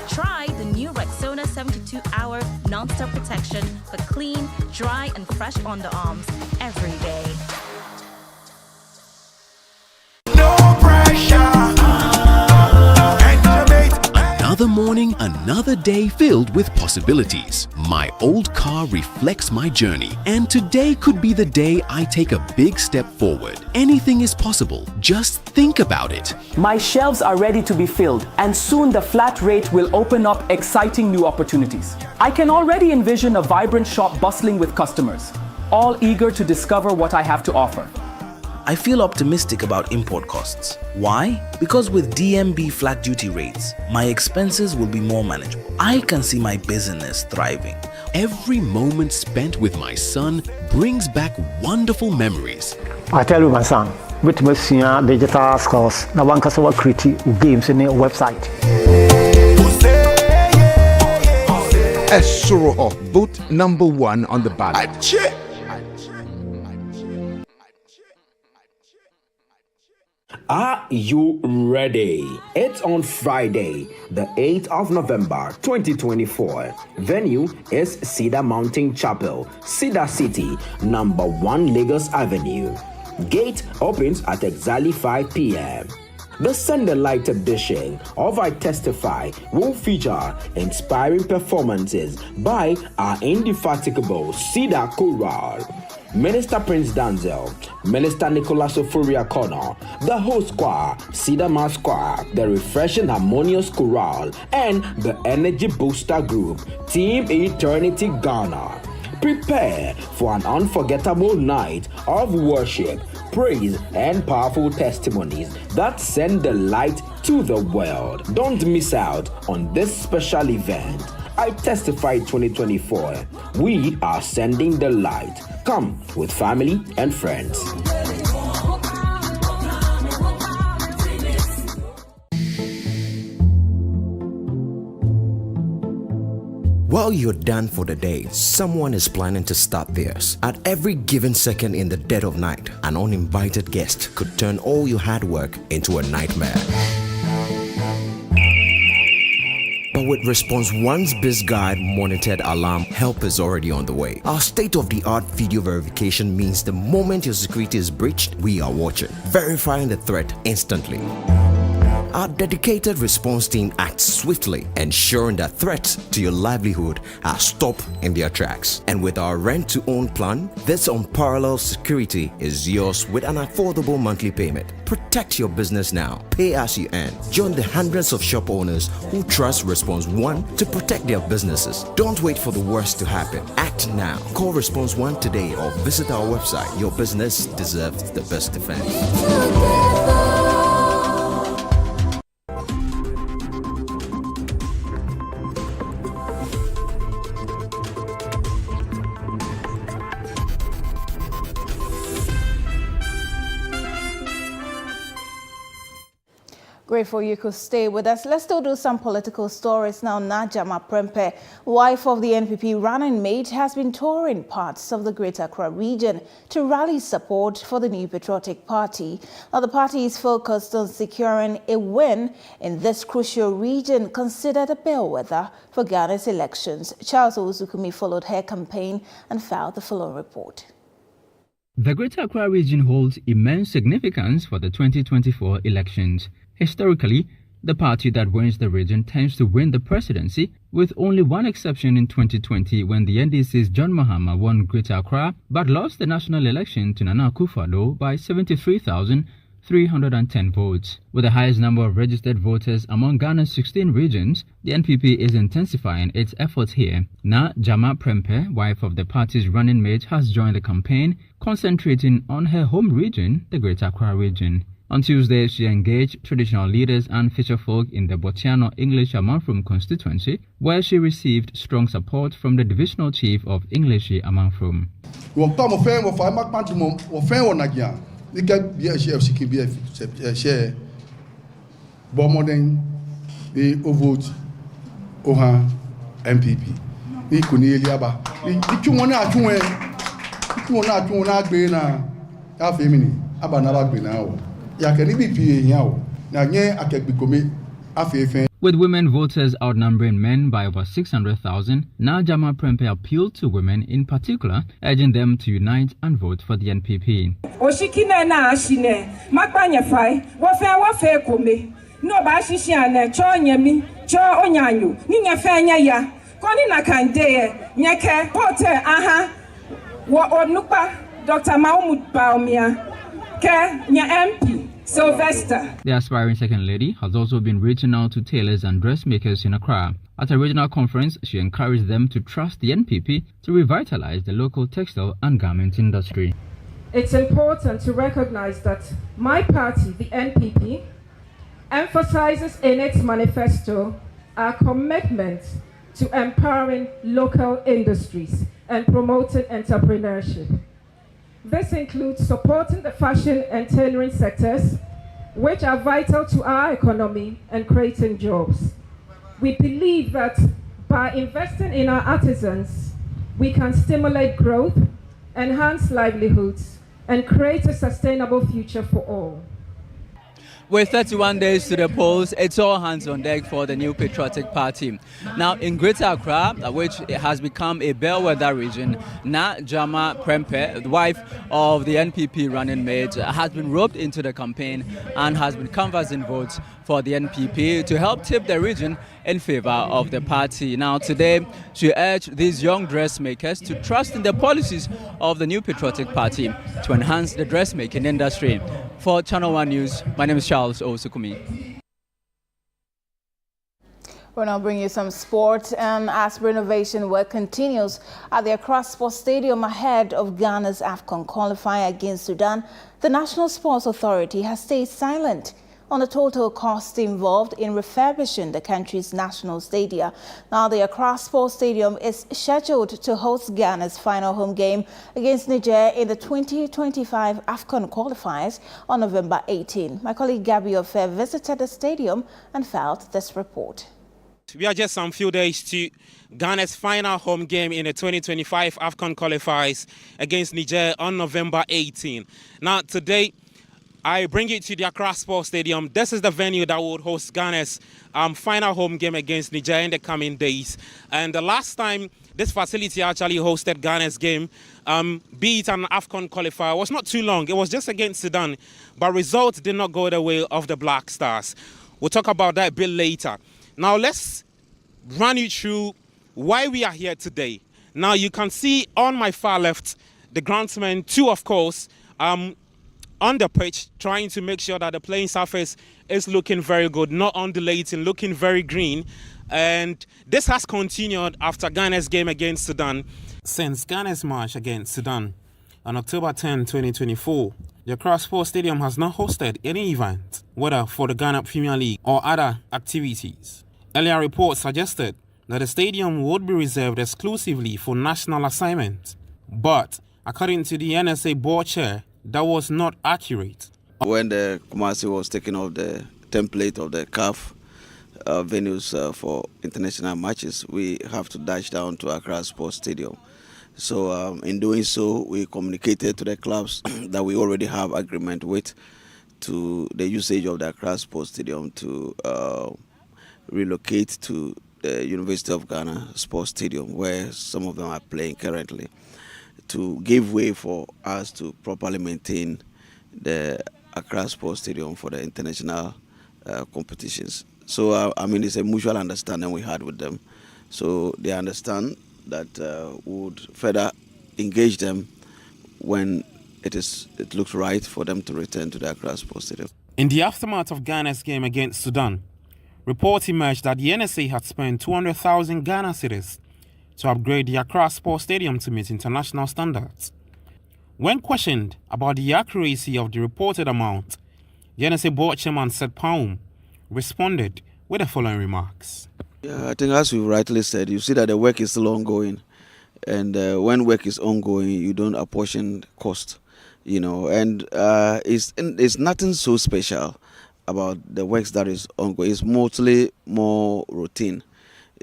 Try the new Rexona 72-hour non-stop protection for clean, dry, and fresh underarms every day. No pressure. Another morning, another day filled with possibilities. My old car reflects my journey, and today could be the day I take a big step forward. Anything is possible. Just think about it. My shelves are ready to be filled, and soon the flat rate will open up exciting new opportunities. I can already envision a vibrant shop bustling with customers, all eager to discover what I have to offer. I feel optimistic about import costs. Why? Because with DMB flat duty rates, my expenses will be more manageable. I can see my business thriving. Every moment spent with my son brings back wonderful memories. I tell you, my son, with my digital skills, now one can create games in a website. Esro of vote number 1 on the ballot. Are you ready? It's on Friday, the 8th of November, 2024. Venue is Cedar Mountain Chapel, Cedar City, number 1 Lagos Avenue. Gate opens at exactly 5 p.m. The Sunday Light edition of I Testify will feature inspiring performances by our indefatigable Cedar Choral. Minister Prince Danzel, Minister Nicholas Ofuria Connor, the host choir, Cedar Mass Choir, the refreshing harmonious chorale, and the energy booster group, Team Eternity Ghana. Prepare for an unforgettable night of worship, praise, and powerful testimonies that send the light to the world. Don't miss out on this special event. I Testify 2024. We are sending the light. Come with family and friends. While you're done for the day, someone is planning to start theirs. At every given second in the dead of night, an uninvited guest could turn all your hard work into a nightmare. But with Response One's BizGuide monitored alarm, help is already on the way. Our state-of-the-art video verification means the moment your security is breached, we are watching, verifying the threat instantly. Our dedicated response team acts swiftly, ensuring that threats to your livelihood are stopped in their tracks. And with our rent-to-own plan, this unparalleled security is yours with an affordable monthly payment. Protect your business now. Pay as you earn. Join the hundreds of shop owners who trust Response One to protect their businesses. Don't wait for the worst to happen. Act now. Call Response One today or visit our website. Your business deserves the best defense. Grateful you could stay with us. Let's still do some political stories now. Najama Prempeh, wife of the NPP running mate, has been touring parts of the Greater Accra region to rally support for the New Patriotic Party. Now, the party is focused on securing a win in this crucial region, considered a bellwether for Ghana's elections. Charles Owuzukumi followed her campaign and filed the following report. The Greater Accra region holds immense significance for the 2024 elections. Historically, the party that wins the region tends to win the presidency, with only one exception in 2020 when the NDC's John Mahama won Greater Accra but lost the national election to Nana Akufo-Addo by 73,310 votes. With the highest number of registered voters among Ghana's 16 regions, the NPP is intensifying its efforts here. Najama Prempeh, wife of the party's running mate, has joined the campaign, concentrating on her home region, the Greater Accra region. On Tuesday, she engaged traditional leaders and fisherfolk in the Botiano English Amanfrom constituency, where she received strong support from the divisional chief of English Amanfrom. but more than the vote Oha MPP. Ni kuni eliaba. Ni chumona achunwe. Chumona achunwa agbe na afemini aba na agbe na wo. Ya keni BP yawo. Na nye akegbikome afefen. With women voters outnumbering men by over 600,000, now Jama Prempeh appealed to women in particular, urging them to unite and vote for the NPP. Oshikine na ashine, makbanye fai, wafe kome. No ba shishiane, cho nyemi, cho onyanyu, ninye fenya ya. Koni na kandeye, nyeke, pote, aha, wa onupa, Dr. Mahmoud Baumia, ke, nye MP. Sylvester. The aspiring second lady has also been reaching out to tailors and dressmakers in Accra. At a regional conference, she encouraged them to trust the NPP to revitalize the local textile and garment industry. It's important to recognize that my party, the NPP, emphasizes in its manifesto our commitment to empowering local industries and promoting entrepreneurship. This includes supporting the fashion and tailoring sectors, which are vital to our economy and creating jobs. We believe that by investing in our artisans, we can stimulate growth, enhance livelihoods, and create a sustainable future for all. With 31 days to the polls, it's all hands on deck for the new patriotic party. Now, in Greater Accra, which has become a bellwether region, Na Jama Prempeh, the wife of the NPP running mate, has been roped into the campaign and has been canvassing votes for the NPP to help tip the region in favor of the party. Now, today, she urged these young dressmakers to trust in the policies of the new patriotic party to enhance the dressmaking industry. For Channel One News, my name is Charles Osukumi. We'll now bring you some sport, and as renovation work continues at the Accra Sports Stadium ahead of Ghana's AFCON qualifier against Sudan, the National Sports Authority has stayed silent on the total cost involved in refurbishing the country's national stadia. Now, the Accra Sports Stadium is scheduled to host Ghana's final home game against Niger in the 2025 AFCON qualifiers on November 18. My colleague Gabby Ofe visited the stadium and filed this report. We are just some few days to Ghana's final home game in the 2025 AFCON qualifiers against Niger on November 18. Now, today, I bring you to the Accra Sports Stadium. This is the venue that would host Ghana's final home game against Niger in the coming days. And the last time this facility actually hosted Ghana's game, be it an AFCON qualifier, was not too long. It was just against Sudan. But results did not go the way of the Black Stars. We'll talk about that a bit later. Now, let's run you through why we are here today. Now, you can see on my far left, the groundsmen, two, of course, on the pitch, trying to make sure that the playing surface is looking very good, not undulating, looking very green. And this has continued after Ghana's game against Sudan. Since Ghana's match against Sudan on October 10, 2024, the Accra Sports Stadium has not hosted any event, whether for the Ghana Premier League or other activities. Earlier reports suggested that the stadium would be reserved exclusively for national assignments. But according to the NSA board chair, that was not accurate. When the Kumasi was taking off the template of the CAF venues for international matches, we have to dash down to Accra Sports Stadium. So in doing so, we communicated to the clubs that we already have agreement with to the usage of the Accra Sports Stadium to relocate to the University of Ghana Sports Stadium, where some of them are playing currently, to give way for us to properly maintain the Accra Sports Stadium for the international competitions. So, I mean, it's a mutual understanding we had with them. So they understand that we would further engage them when it looks right for them to return to the Accra Sports Stadium. In the aftermath of Ghana's game against Sudan, reports emerged that the NSA had spent 200,000 Ghana cedis to upgrade the Accra Sports Stadium to meet international standards. When questioned about the accuracy of the reported amount, the NSA board chairman Seth Paum responded with the following remarks. Yeah, I think as you rightly said, you see that the work is still ongoing. And when work is ongoing, you don't apportion cost, and it's nothing so special. about the works that is ongoing. It's mostly more routine,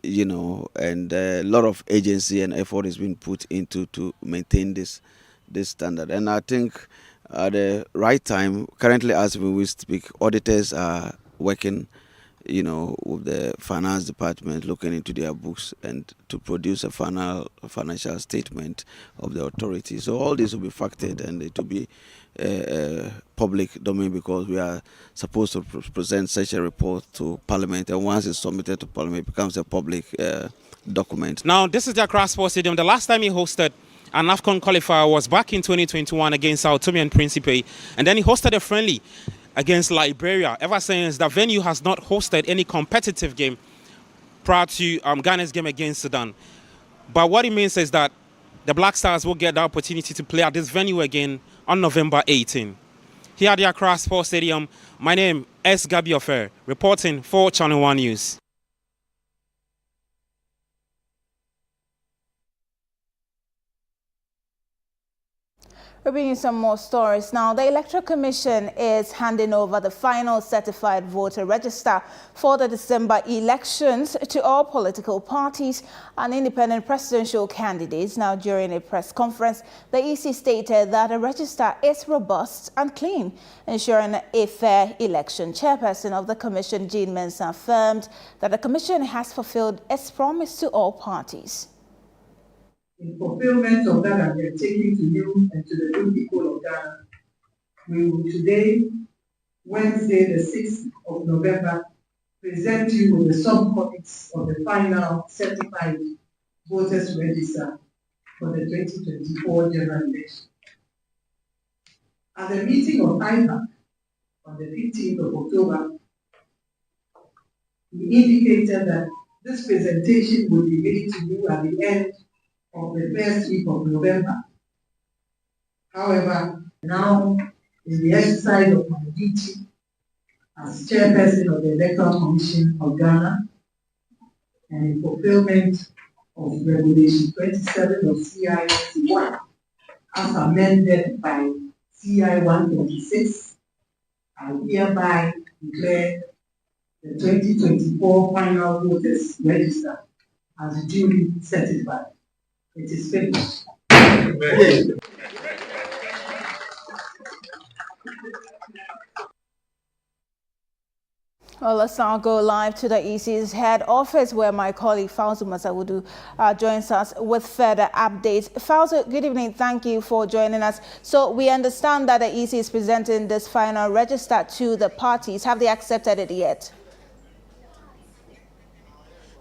and a lot of agency and effort is being put into to maintain this standard. And I think at the right time, currently as we speak, auditors are working, with the finance department, looking into their books and to produce a financial statement of the authority. So all this will be factored and it will be public domain, because we are supposed to present such a report to Parliament, and once it's submitted to Parliament, it becomes a public document. Now, this is the Accra Sports Stadium. The last time he hosted an AFCON qualifier was back in 2021 against Sao Tome and Principe, and then he hosted a friendly against Liberia. Ever since, the venue has not hosted any competitive game prior to Ghana's game against Sudan. But what it means is that the Black Stars will get the opportunity to play at this venue again on November 18. Here at the Accra Sports Stadium, my name is Gabi Ofer, reporting for Channel One News. We're bringing some more stories now. The Electoral Commission is handing over the final certified voter register for the December elections to all political parties and independent presidential candidates. Now, during a press conference, the EC stated that the register is robust and clean, ensuring a fair election. Chairperson of the Commission, Jean Mensah, affirmed that the Commission has fulfilled its promise to all parties. In fulfillment of that and we are taking to you and to the good people of Ghana, we will today, Wednesday the 6th of November, present you with the subcopies of the final certified voters register for the 2024 general election. At the meeting of IPAC on the 15th of October, we indicated that this presentation will be made to you at the end of the first week of November. However, now, in the exercise of my duty as chairperson of the Electoral Commission of Ghana, and in fulfillment of Regulation 27 of CI-1, as amended by CI 126, I hereby declare the 2024 final voters register as duly certified. It is finished. Amen. Well, let's now go live to the EC's head office, where my colleague Fauzi Masawudu joins us with further updates. Fauzi, good evening. Thank you for joining us. So we understand that the EC is presenting this final register to the parties. Have they accepted it yet?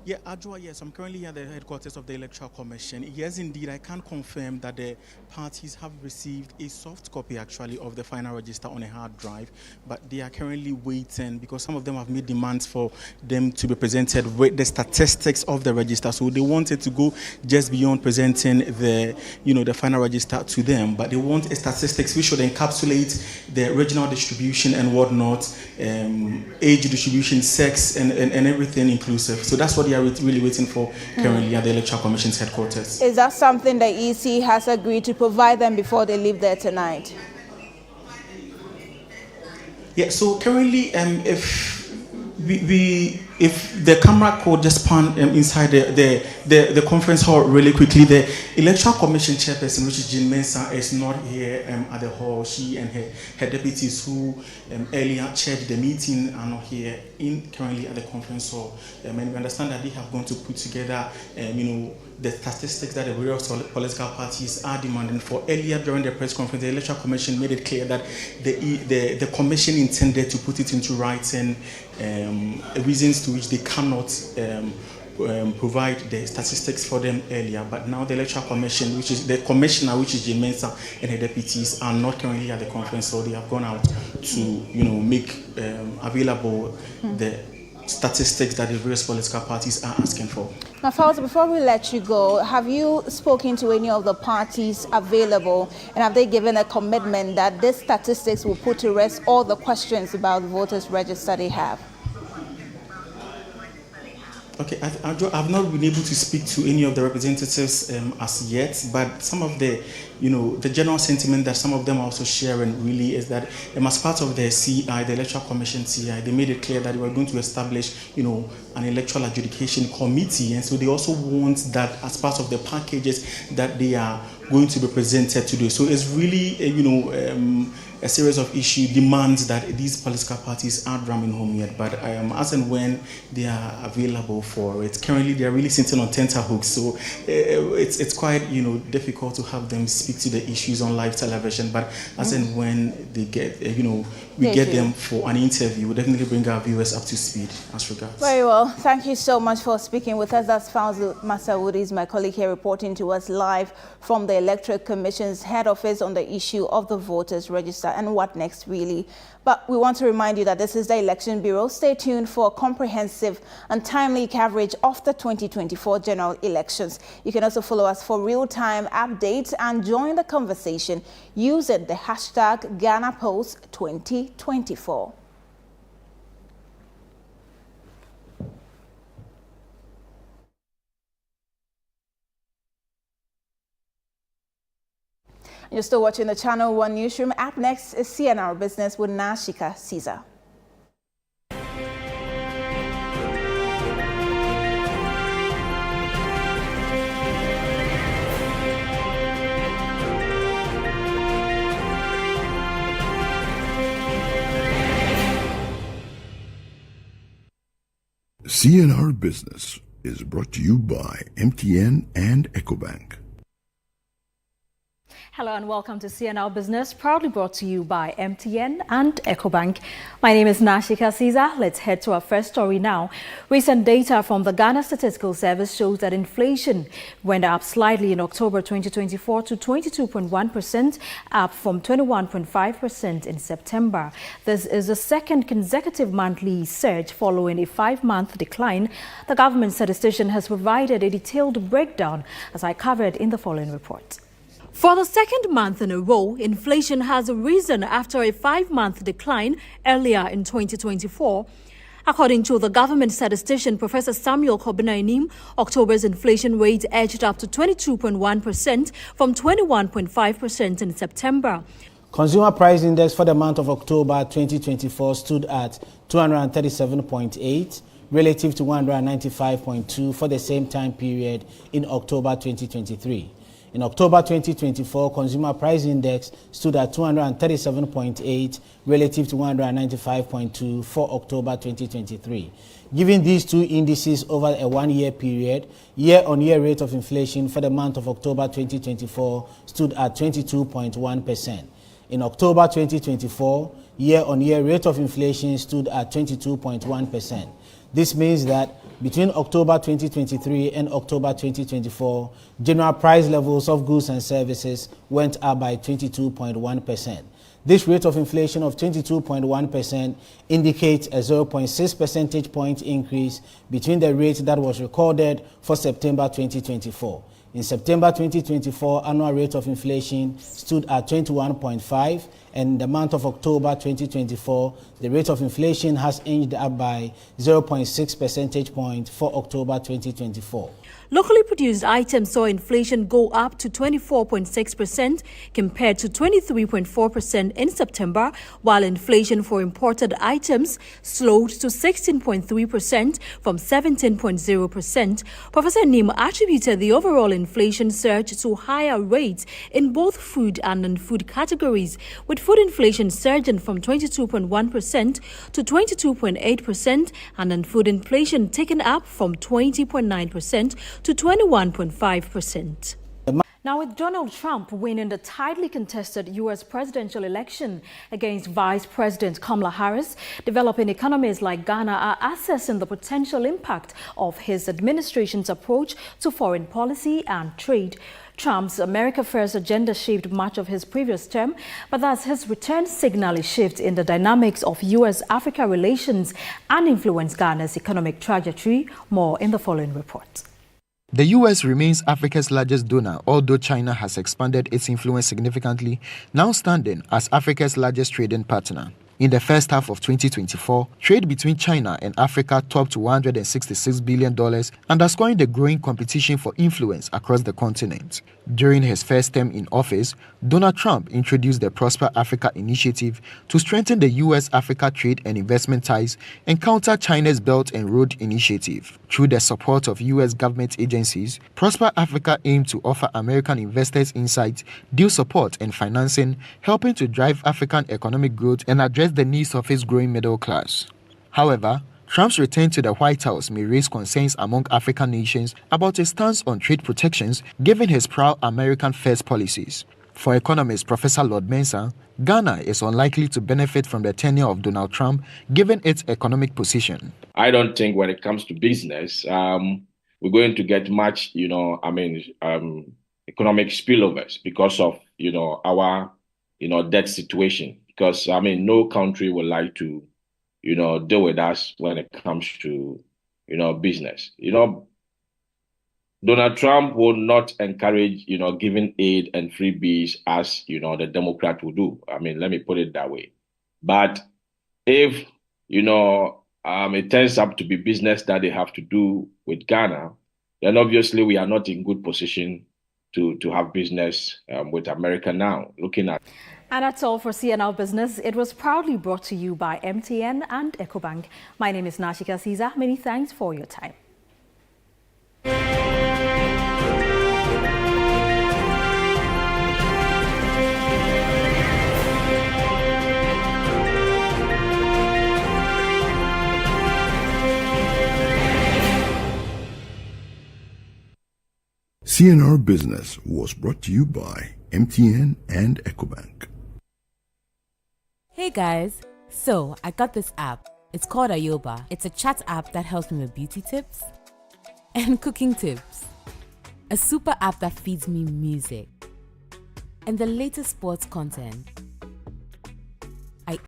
Yeah, Adwoa, yes, I'm currently at the headquarters of the Electoral Commission. Yes, indeed, I can confirm that the parties have received a soft copy, actually, of the final register on a hard drive, but they are currently waiting because some of them have made demands for them to be presented with the statistics of the register. So they wanted to go just beyond presenting the, the final register to them, but they want a statistics which should encapsulate the regional distribution and whatnot, age distribution, sex, and everything inclusive. So that's what they are really waiting for currently at the Electoral Commission's headquarters. Is that something the EC has agreed to provide them before they leave there tonight? Yeah, so currently, if the camera could just pan inside the conference hall really quickly, the Electoral Commission chairperson, which is Jean Mensah, is not here at the hall. She and her deputies who earlier chaired the meeting are not here currently at the conference hall. And we understand that they have gone to put together, the statistics that the various political parties are demanding for. Earlier during the press conference, the Electoral Commission made it clear that the commission intended to put it into writing reasons to which they cannot provide the statistics for them earlier. But now the Electoral Commission, which is the commissioner, which is Jean Mensah, and her deputies are not currently at the conference, so they have gone out to make available the statistics that the various political parties are asking for. Now, Fauzi, before we let you go, have you spoken to any of the parties available, and have they given a commitment that this statistics will put to rest all the questions about the voters register they have? Okay, I've not been able to speak to any of the representatives as yet, but some of the, the general sentiment that some of them are also sharing really is that as part of the CI, the Electoral Commission CI, they made it clear that they were going to establish, an electoral adjudication committee, and so they also want that as part of the packages that they are going to be presented today. So it's really, a series of issue demands that these political parties aren't drumming home yet, but as and when they are available for it. Currently, they are really sitting on tenterhooks, so it's quite difficult to have them speak to the issues on live television. But as and when they get we get them for an interview, we'll definitely bring our viewers up to speed as regards. Very well. Thank you so much for speaking with us. That's Fazil Masawood, my colleague here, reporting to us live from the Electoral Commission's head office on the issue of the voters register and what next, really. But we want to remind you that this is the Election Bureau. Stay tuned for a comprehensive and timely coverage of the 2024 general elections. You can also follow us for real-time updates and join the conversation using the hashtag GhanaPost2024. You're still watching the Channel One Newsroom. Up next is CNR Business with Nashika Caesar. CNR Business is brought to you by MTN and EcoBank. Hello and welcome to CNR Business, proudly brought to you by MTN and EcoBank. My name is Nashika Caesar. Let's head to our first story now. Recent data from the Ghana Statistical Service shows that inflation went up slightly in October 2024 to 22.1%, up from 21.5% in September. This is the second consecutive monthly surge following a 5-month decline. The government statistician has provided a detailed breakdown, as I covered in the following report. For the second month in a row, inflation has risen after a 5-month decline earlier in 2024. According to the government statistician, Professor Samuel Kobina-Enim, October's inflation rate edged up to 22.1% from 21.5% in September. Consumer Price Index for the month of October 2024 stood at 237.8, relative to 195.2 for the same time period in October 2023. In October 2024, Consumer Price Index stood at 237.8 relative to 195.2 for October 2023. Given these two indices over a 1-year period, year-on-year rate of inflation for the month of October 2024 stood at 22.1%. In October 2024, year-on-year rate of inflation stood at 22.1%. This means that between October 2023 and October 2024, general price levels of goods and services went up by 22.1%. This rate of inflation of 22.1% indicates a 0.6 percentage point increase between the rate that was recorded for September 2024. In September 2024, annual rate of inflation stood at 21.5, and in the month of October 2024, the rate of inflation has inched up by 0.6 percentage point for October 2024. Locally produced items saw inflation go up to 24.6% compared to 23.4% in September, while inflation for imported items slowed to 16.3% from 17.0%. Professor Nim attributed the overall inflation surge to higher rates in both food and non-food categories, with food inflation surging from 22.1% to 22.8% and non-food inflation taken up from 20.9% to 21.5%. Now, with Donald Trump winning the tightly contested U.S. presidential election against Vice President Kamala Harris, developing economies like Ghana are assessing the potential impact of his administration's approach to foreign policy and trade. Trump's America First agenda shaped much of his previous term, but thus his return signal a shift in the dynamics of U.S.-Africa relations and influenced Ghana's economic trajectory. More in the following report. The U.S. remains Africa's largest donor, although China has expanded its influence significantly, now standing as Africa's largest trading partner. In the first half of 2024, trade between China and Africa topped $166 billion, underscoring the growing competition for influence across the continent. During his first term in office, Donald Trump introduced the Prosper Africa initiative to strengthen the U.S.-Africa trade and investment ties and counter China's Belt and Road Initiative. Through the support of U.S. government agencies, Prosper Africa aimed to offer American investors insight, deal support and financing, helping to drive African economic growth and address the needs of its growing middle class. However, Trump's return to the White House may raise concerns among African nations about his stance on trade protections given his proud American first policies. For economist Professor Lord Mensah, Ghana is unlikely to benefit from the tenure of Donald Trump given its economic position. I don't think when it comes to business, we're going to get much, economic spillovers because of, our, debt situation. Because, no country would like to, deal with us when it comes to, business. Donald Trump will not encourage, giving aid and freebies as, the Democrat will do. Let me put it that way. But if, it turns up to be business that they have to do with Ghana, then obviously we are not in good position to have business with America now, looking at. And that's all for CNR Business. It was proudly brought to you by MTN and EcoBank. My name is Nashika Caesar. Many thanks for your time. CNR Business was brought to you by MTN and EcoBank. Hey guys, so I got this app. It's called Ayoba. It's a chat app that helps me with beauty tips and cooking tips. A super app that feeds me music and the latest sports content.